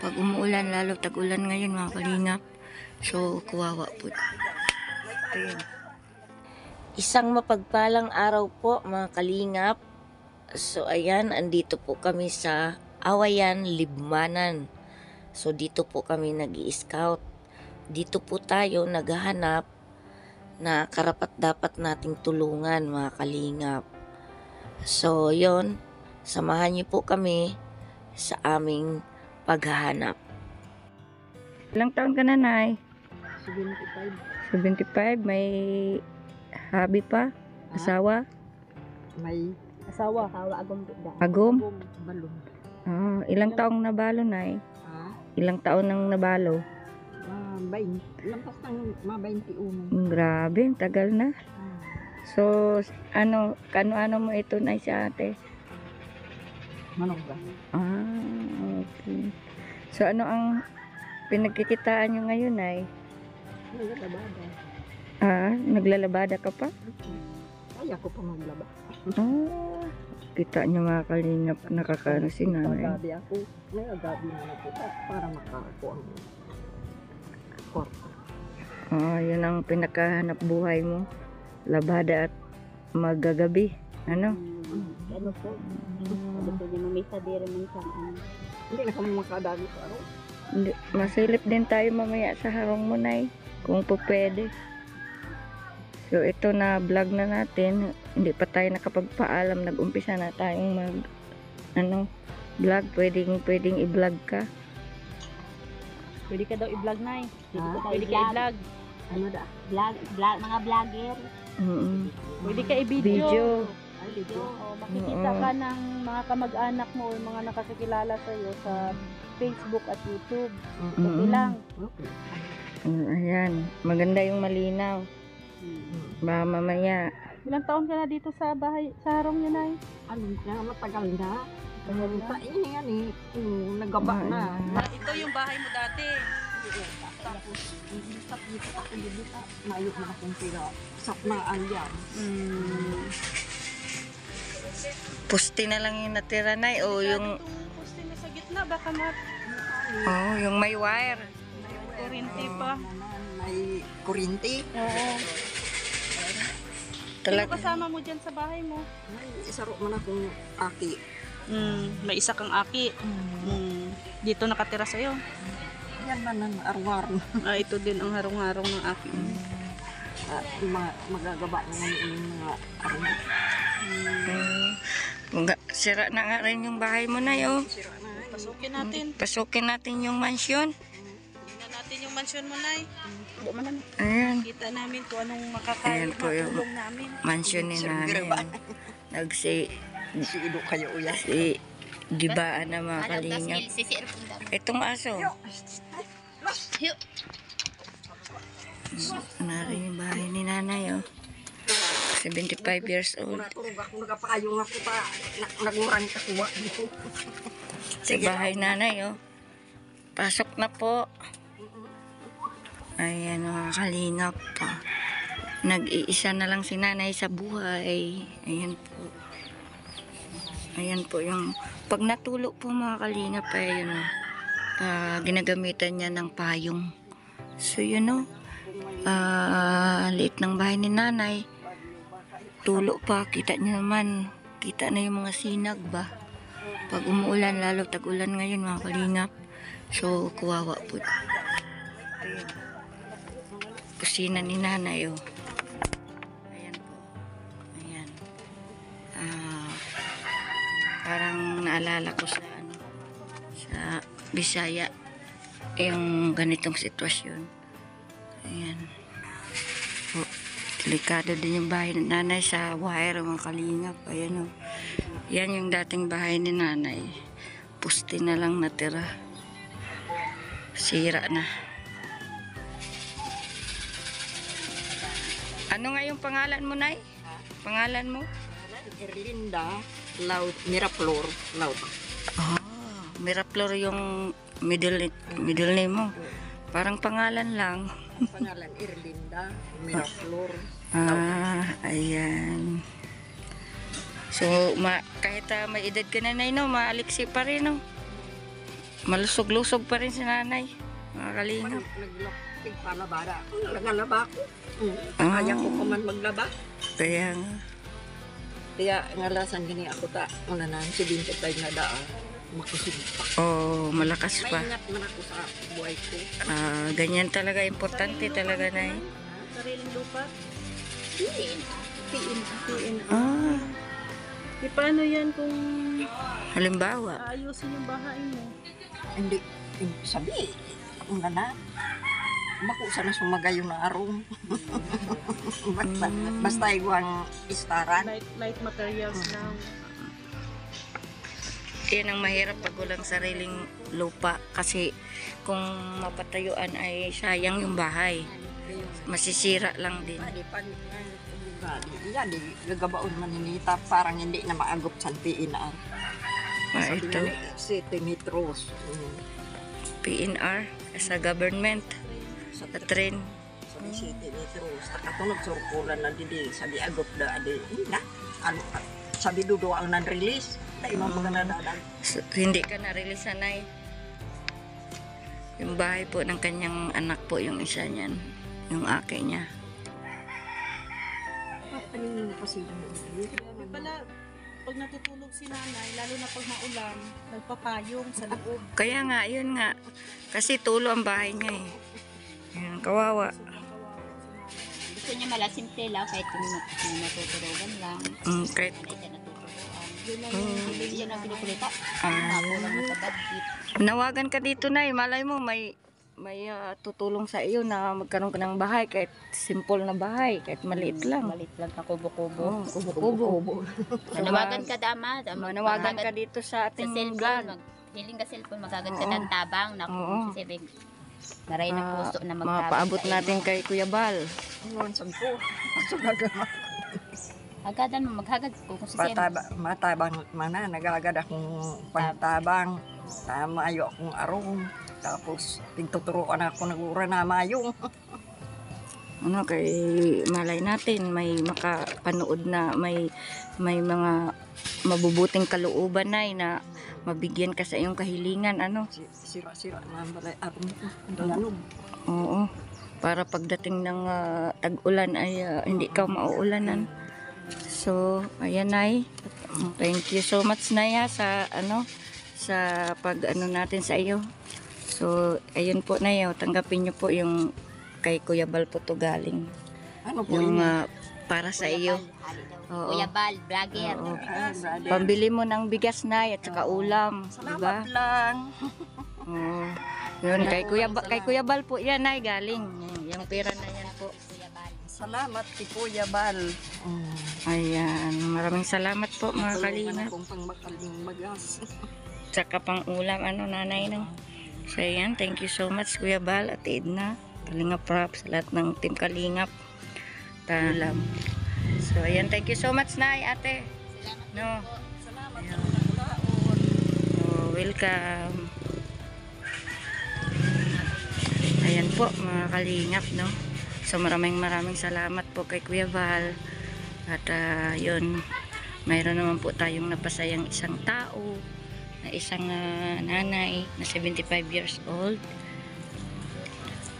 Pag umuulan, lalo tag-ulan ngayon mga kalingap. So, kuwawa po. Ayan. Isang mapagpalang araw po mga kalingap. So, ayan, andito po kami sa Awayan, Libmanan. So, dito po kami nag-i-scout. Dito po tayo naghahanap na karapat-dapat nating tulungan mga kalingap. So, yon, samahan niyo po kami sa aming paghahanap. Ilang taon ka na, Nay? 75. 75, may hobby pa? Asawa? May asawa. Agom. Agum? Balon. Ilang taong nabalo, Nay? Ilang taon nang nabalo? 20. Lampas ng mga 21. Grabe, tagal na. So, kano-ano mo ito, Nay, sa ate? Manok ba? Okay. So, ano ang pinagkikitaan nyo ngayon, Nay? Naglalabada. Naglalabada ka pa? Kaya ko pa maglaba. Kita nyo mga kalingap, nakakaano si Nanay. Nagagabi ako. Nagagabi na na po para makako ang kwarto. Yun ang pinakahanap buhay mo. Labada at magagabi. Ano? Ano po? Pwede mamisa di rin sa hindi na kami makadami sa araw. Masilip din tayo mamaya sa harong mo, Nay. Kung po pwede. So, ito na vlog na natin. Hindi pa tayo nakapagpaalam. Nag-umpisa na tayong vlog. Pwedeng i-vlog ka. Pwede ka daw i-vlog, Nay. Pwede ka i-vlog. Ano da? Vlog, mga vlogger. Pwede ka i-video. Video. Makikita ka ng mga kamag-anak mo o mga nakakilala sa iyo sa Facebook at YouTube. Okay lang. Okay. Ayan. Maganda yung malinaw. Baka mamaya. Ilang taon ka na dito sa bahay, sa harong niyo, Nay? Ano na, matagal na. Sa ini yan eh. Nagaba na. Ito yung bahay mo dati. Tapos, isap dito ako dito. Nayo na akong pira. Sapnaan yan. Pusti na lang yung natira, Nay. O yung... Itong poste na sa gitna, baka yung may wire. kurinti pa. May kurinti. Oo. Sino kasama mo dyan sa bahay mo? May isaro man akong aki. May isa kang aki. Dito nakatira sa'yo. Yan man ang arwar. Ito din ang harong-harong ng aki. Magagaba naman yung mga arwar. Sira na nga rin yung bahay mo, Nay. Pasukin natin. Pasukin natin yung mansion. Tingnan natin yung mansion mo, Nay. Ayan. Kita namin kung anong Ayan po yung makakatulong namin. mansion ni Nanay. Sido kayo uya. Si Gibaan na mga kalingap. Itong aso. Narin yung bahay ni Nanay, 75 years old. Turog ako nagapayong ako pa. Nagurang kakuha. Sa bahay Nanay, Pasok na po. Ayan mga kalingap. Nag-iisa na lang si Nanay sa buhay. Ayan po. Ayan po yung pag natulo po mga kalingap, ayun, ginagamitan niya ng payong. So yun, liit ng bahay ni Nanay. Tulo pa, kita niyo naman. Kita na yung mga sinag ba. Pag umuulan, lalo tag-ulan ngayon mga kalingap. So kuwawa po. Ayan. Kusina ni Nanay, Ayan po. Ayan. Parang naalala ko sa sa Bisaya yung ganitong sitwasyon. Ayan. Delikado din yung bahay ni Nanay sa wire, mga kalingap. Ayan, Yan yung dating bahay ni Nanay. Puste na lang natira. Sira na. Ano nga yung pangalan mo, Nay? Pangalan mo? Erlinda Miraflor Laut. Miraflor yung middle name mo. Parang pangalan lang. Pangalan Erlinda Miraflor. Ayan. So, kahit may edad ka na, Nay, no? Maaliksi pa rin, no? Malusog-lusog pa rin si nanay. Mga kalingap. Naglapig palabara. Nagalaba ako. Ah. Kaya ko pa man maglaba. Kaya nga. Kaya ngalasan gini ako ta. Wala na, 75 na daan. Makusugpak. Oh, malakas pa. Maingat man ako sa buhay ko. Ganyan talaga. Importante talaga na eh. Sariling lupa. Tiin. Ah, E paano yan kung halimbawa. aayusin yung bahay mo? Hindi. Sabi, wala na. Bako sana sumagay yung arong. Basta iguang istaran. Light materials lang. Yan ang mahirap pag walang sariling lupa. Kasi kung mapatayuan ay sayang yung bahay. Masisira lang din. Yan, gagabaon man hinita, parang hindi na maagop sa PNR. Ito, 7 metros. PNR sa government. Sa Sa train. 7 metros. Takatunog sa rukulan na didi, sabi agop na adi. Na, ano, sabi dudo ang nan-release. Dahil mga mga nadadag. So, hindi ka na-release sanay. Yung bahay po ng kanyang anak po yung isa niyan. Yung ake niya. Papanin mo kasi Sabi pala, pag natutulog si nanay, lalo na pag maulan, nagpapayong sa loob. Kaya nga, yun nga. Kasi tulo ang bahay niya eh. Yan, kawawa. Gusto niya mala simple lang kahit kung natuturugan lang. Kahit, Hindi siya natuturuan. Yun lang Hindi siya na pinukulita. ah, Ako lang sa budget. nawagan ka dito na malay mo may tutulong sa iyo na magkaroon ka ng bahay kahit simple na bahay kahit maliit lang. Malit lang na kubo-kubo. Kubo-kubo. Nanawagan ka dama. Manawagan ka dito sa sa ating cellphone. vlog. Hiling ka cellphone, magagad ka Oo. ng tabang. Oo. Naku, sisibig. Naray na puso na magtabang. Mapaabot sa natin imo. kay Kuya Bal. Ngayon, sabi ko, sumagama. Agadan mo, maghagad ko kung sisibig. Matabang mana, nagagad akong pantabang. Mayo akong arong. Tapos, tingtuturuan ako nagura na mayong. Ano kay malay natin may makapanood na may mga mabubuting kalooban na mabigyan ka sa iyong kahilingan ano. Sira-sira na balay arong ko. Dalunog. Oo. Para pagdating ng tag-ulan ay hindi ka mauulanan. So, ayan Nay. Thank you so much Nay sa sa pag natin sa iyo. So, ayun po Nay, tanggapin niyo po yung kay Kuya Bal po to galing. Ano po Yung yun? para sa iyo. Oo. Kuya Bal, vlogger. Oo. Brother. Pambili mo ng bigas Nay at saka ulam, di ba? Salamat lang. Oo. Yun kay Kuya Bal po yan Nay galing. Yung pera na yan po. Kuya Bal. Salamat kay Kuya Bal. Ayan, maraming salamat po mga kalingap. Kung pangmakaling magas. Tsaka pang ulam, nanay no. So ayan, thank you so much Kuya Bal at Edna, Kalingap Rap, sa lahat ng team Kalingap. Talam. So ayan, thank you so much Nay, ate. No. Salamat Ayan. sa pagkulaon. Oh, welcome. Ayan po mga Kalingap no. So maraming salamat po kay Kuya Bal. At yun, mayroon naman po tayong napasayang isang tao, na isang nanay na 75 years old,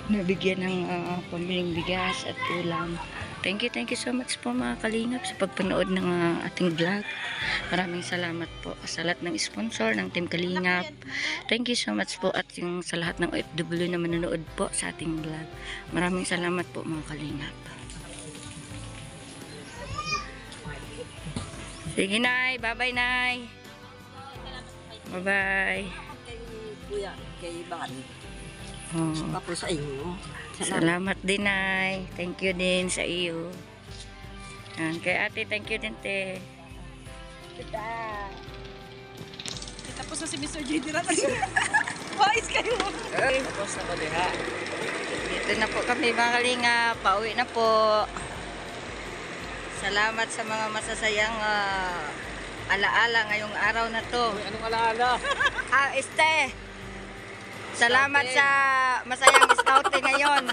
nabigyan ng pambiling bigas at ulam. Thank you so much po mga Kalingap sa pagpanood ng ating vlog. Maraming salamat po sa lahat ng sponsor ng Team Kalingap. Thank you so much po at yung sa lahat ng OFW na manonood po sa ating vlog. Maraming salamat po mga Kalingap. Sige Nay, bye-bye Nay. Bye-bye. Kay Kuya, kay Bal. Oh. Tapos sa inyo. Salamat din Nay. Thank you din sa iyo. Yan, kay ate, thank you din te. Tapos na si Mr. JD Ratas. Wais kayo. Tapos na ba diha? Dito na po kami mga Kalingap. Pauwi na po. Salamat sa mga masasayang alaala ngayong araw na to. Anong alaala? Salamat sa masayang scouting ngayon.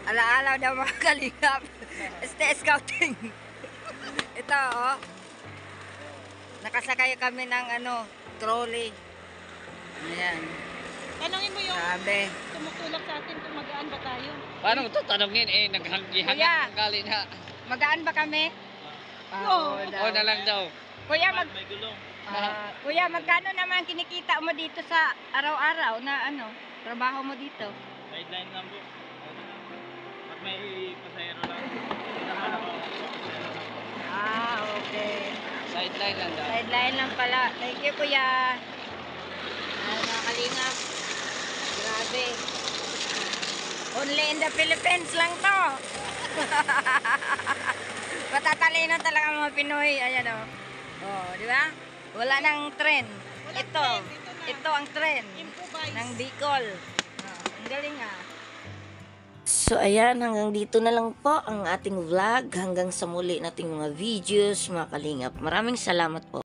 Alaala daw mga Kalingap. Scouting. Ito nakasakay kami ng trolley. Ayan. Tanungin mo yung Grabe. tumutulak sa atin kung magaan ba tayo. Paano mo ito tanongin eh, naghanggihangat Kuya. ng gali na. Magaan ba kami? Oo. O na lang daw. Kuya, kuya, magkano naman kinikita mo dito sa araw-araw na trabaho mo dito? Sideline lang po. Pag may pasahero lang. Okay. Sideline lang daw. Sideline lang pala. Thank you, kuya. Mga kalingap. Grabe. Only in the Philippines lang to. Matatalino talaga mga Pinoy. Ayan o. Oh, di ba? Wala nang trend. Ito ang trend ng Bicol. Ang galing ah. So ayan, hanggang dito na lang po ang ating vlog. Hanggang sa muli nating mga videos, mga kalingap. Maraming salamat po.